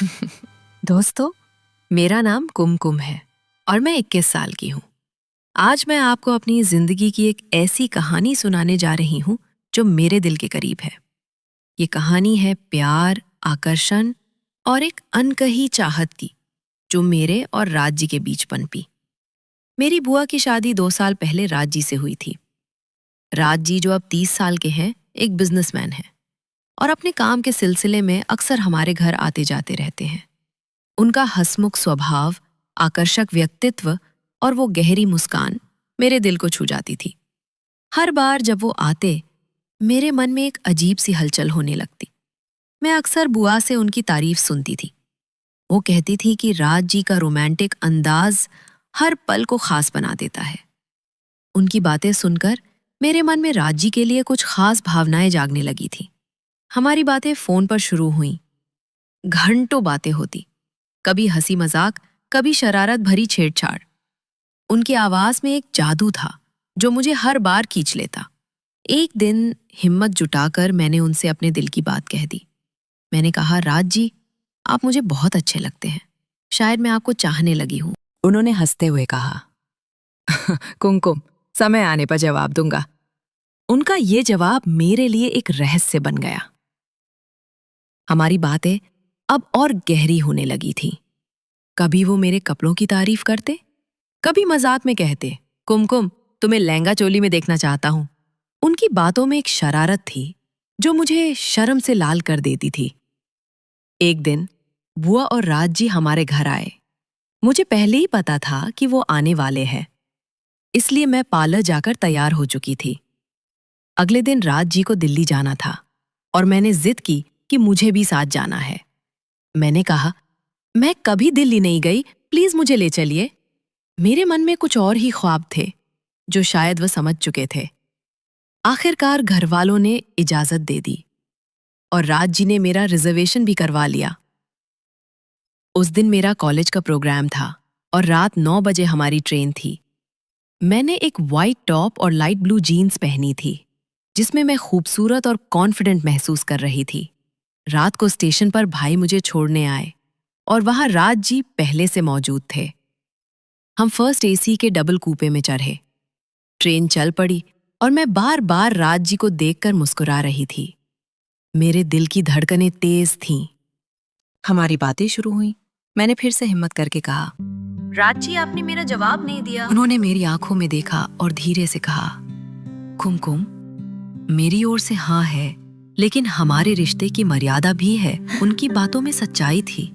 दोस्तों, मेरा नाम कुमकुम है और मैं 21 साल की हूँ। आज मैं आपको अपनी जिंदगी की एक ऐसी कहानी सुनाने जा रही हूँ जो मेरे दिल के करीब है। ये कहानी है प्यार, आकर्षण और एक अनकही चाहत की, जो मेरे और राज जी के बीच पनपी। मेरी बुआ की शादी 2 साल पहले राज जी से हुई थी। राज जी, जो अब 30 साल के हैं, एक बिजनेसमैन हैं और अपने काम के सिलसिले में अक्सर हमारे घर आते जाते रहते हैं। उनका हंसमुख स्वभाव, आकर्षक व्यक्तित्व और वो गहरी मुस्कान मेरे दिल को छू जाती थी। हर बार जब वो आते, मेरे मन में एक अजीब सी हलचल होने लगती। मैं अक्सर बुआ से उनकी तारीफ सुनती थी। वो कहती थी कि राज जी का रोमांटिक अंदाज हर पल को खास बना देता है। उनकी बातें सुनकर मेरे मन में राज जी के लिए कुछ खास भावनाएं जागने लगी थी। हमारी बातें फोन पर शुरू हुईं। घंटों बातें होती, कभी हंसी मजाक, कभी शरारत भरी छेड़छाड़। उनकी आवाज में एक जादू था जो मुझे हर बार खींच लेता। एक दिन हिम्मत जुटाकर मैंने उनसे अपने दिल की बात कह दी। मैंने कहा, राज जी, आप मुझे बहुत अच्छे लगते हैं। शायद मैं आपको चाहने लगी हूं। उन्होंने हंसते हुए कहा, कुमकुम, समय आने पर जवाब दूंगा। उनका ये जवाब मेरे लिए एक रहस्य बन गया। हमारी बातें अब और गहरी होने लगी थी। कभी वो मेरे कपड़ों की तारीफ करते, कभी मजाक में कहते, कुमकुम, तुम्हें लहंगा चोली में देखना चाहता हूं। उनकी बातों में एक शरारत थी जो मुझे शर्म से लाल कर देती थी। एक दिन बुआ और राज जी हमारे घर आए। मुझे पहले ही पता था कि वो आने वाले हैं, इसलिए मैं पार्लर जाकर तैयार हो चुकी थी। अगले दिन राज जी को दिल्ली जाना था और मैंने जिद की कि मुझे भी साथ जाना है। मैंने कहा, मैं कभी दिल्ली नहीं गई, प्लीज मुझे ले चलिए। मेरे मन में कुछ और ही ख्वाब थे जो शायद वह समझ चुके थे। आखिरकार घर वालों ने इजाजत दे दी और राज जी ने मेरा रिजर्वेशन भी करवा लिया। उस दिन मेरा कॉलेज का प्रोग्राम था और रात 9 बजे हमारी ट्रेन थी। मैंने एक वाइट टॉप और लाइट ब्लू जीन्स पहनी थी, जिसमें मैं खूबसूरत और कॉन्फिडेंट महसूस कर रही थी। रात को स्टेशन पर भाई मुझे छोड़ने आए और वहां राज जी पहले से मौजूद थे। हम फर्स्ट एसी के डबल कूपे में चढ़े। ट्रेन चल पड़ी और मैं बार बार राज जी को देखकर मुस्कुरा रही थी। मेरे दिल की धड़कनें तेज थीं। हमारी बातें शुरू हुई। मैंने फिर से हिम्मत करके कहा, राज जी, आपने मेरा जवाब नहीं दिया। उन्होंने मेरी आंखों में देखा और धीरे से कहा, कुमकुम, मेरी ओर से हाँ है, लेकिन हमारे रिश्ते की मर्यादा भी है। उनकी बातों में सच्चाई थी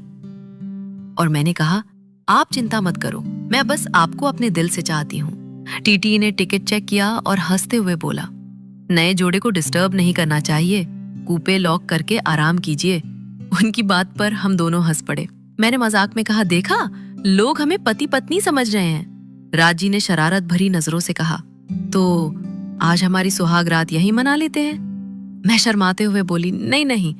और मैंने कहा, आप चिंता मत करो, मैं बस आपको अपने दिल से चाहती हूँ। टीटी ने टिकट चेक किया और हंसते हुए बोला, नए जोड़े को डिस्टर्ब नहीं करना चाहिए, कूपे लॉक करके आराम कीजिए। उनकी बात पर हम दोनों हंस पड़े। मैंने मजाक में कहा, देखा, लोग हमें पति पत्नी समझ रहे हैं। राजी ने शरारत भरी नजरों से कहा, तो आज हमारी सुहाग रात यहीं मना लेते हैं। मैं शर्माते हुए बोली, नहीं नहीं,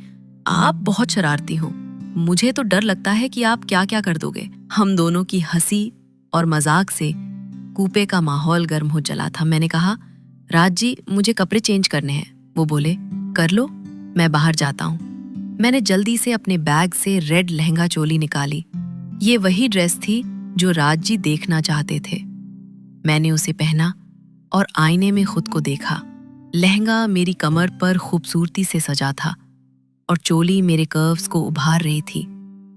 आप बहुत शरारती हो, मुझे तो डर लगता है कि आप क्या क्या कर दोगे। हम दोनों की हंसी और मजाक से कूपे का माहौल गर्म हो चला था। मैंने कहा, राज जी, मुझे कपड़े चेंज करने हैं। वो बोले, कर लो, मैं बाहर जाता हूँ। मैंने जल्दी से अपने बैग से रेड लहंगा चोली निकाली। ये वही ड्रेस थी जो राज जी देखना चाहते थे। मैंने उसे पहना और आईने में खुद को देखा। लहंगा मेरी कमर पर खूबसूरती से सजा था और चोली मेरे कर्व्स को उभार रही थी।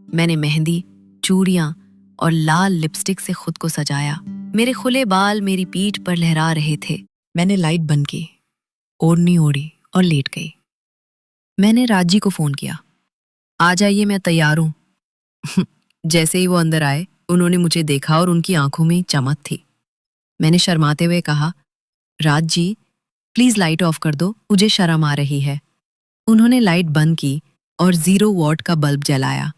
मैंने मेहंदी, चूड़ियां और लाल लिपस्टिक से खुद को सजाया। मेरे खुले बाल मेरी पीठ पर लहरा रहे थे। मैंने लाइट बंद की, ओढ़नी ओढ़ी और लेट गई। मैंने राजी को फोन किया, आ जाइए, मैं तैयार हूं। जैसे ही वो अंदर आए, उन्होंने मुझे देखा और उनकी आंखों में चमक थी। मैंने शर्माते हुए कहा, Raj ji, please light of कर दो, मुझे शर्म आ रही है। उन्होंने लाइट बंद की और 0 वॉट का बल्ब जलाया।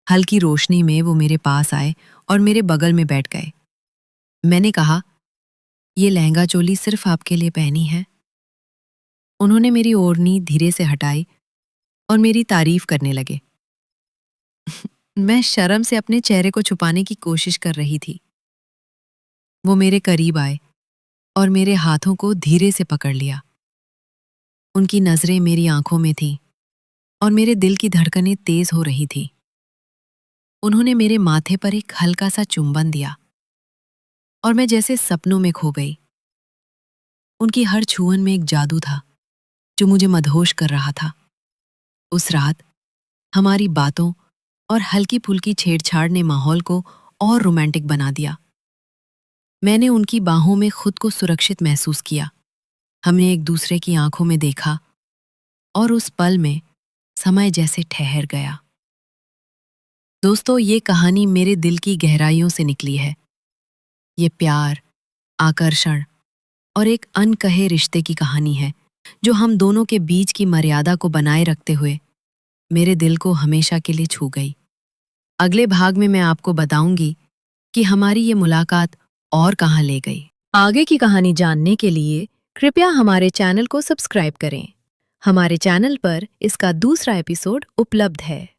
हल्की रोशनी में वो मेरे पास आए और मेरे बगल में बैठ गए। मैंने कहा, ये लहंगा चोली सिर्फ आपके लिए पहनी है। उन्होंने मेरी ओढ़नी धीरे से हटाई और मेरी तारीफ करने लगे। मैं शर्म से अपने चेहरे को छुपाने की कोशिश कर रही थी। वो मेरे करीब आए और मेरे हाथों को धीरे से पकड़ लिया। उनकी नजरें मेरी आंखों में थीं और मेरे दिल की धड़कनें तेज हो रही थी। उन्होंने मेरे माथे पर एक हल्का सा चुंबन दिया और मैं जैसे सपनों में खो गई। उनकी हर छुअन में एक जादू था जो मुझे मदहोश कर रहा था। उस रात हमारी बातों और हल्की फुल्की छेड़छाड़ ने माहौल को और रोमांटिक बना दिया। मैंने उनकी बाहों में खुद को सुरक्षित महसूस किया। हमने एक दूसरे की आंखों में देखा और उस पल में समय जैसे ठहर गया। दोस्तों, ये कहानी मेरे दिल की गहराइयों से निकली है। ये प्यार, आकर्षण और एक अनकहे रिश्ते की कहानी है जो हम दोनों के बीच की मर्यादा को बनाए रखते हुए मेरे दिल को हमेशा के लिए छू गई। अगले भाग में मैं आपको बताऊंगी कि हमारी ये मुलाकात और कहाँ ले गई। आगे की कहानी जानने के लिए कृपया हमारे चैनल को सब्सक्राइब करें। हमारे चैनल पर इसका दूसरा एपिसोड उपलब्ध है।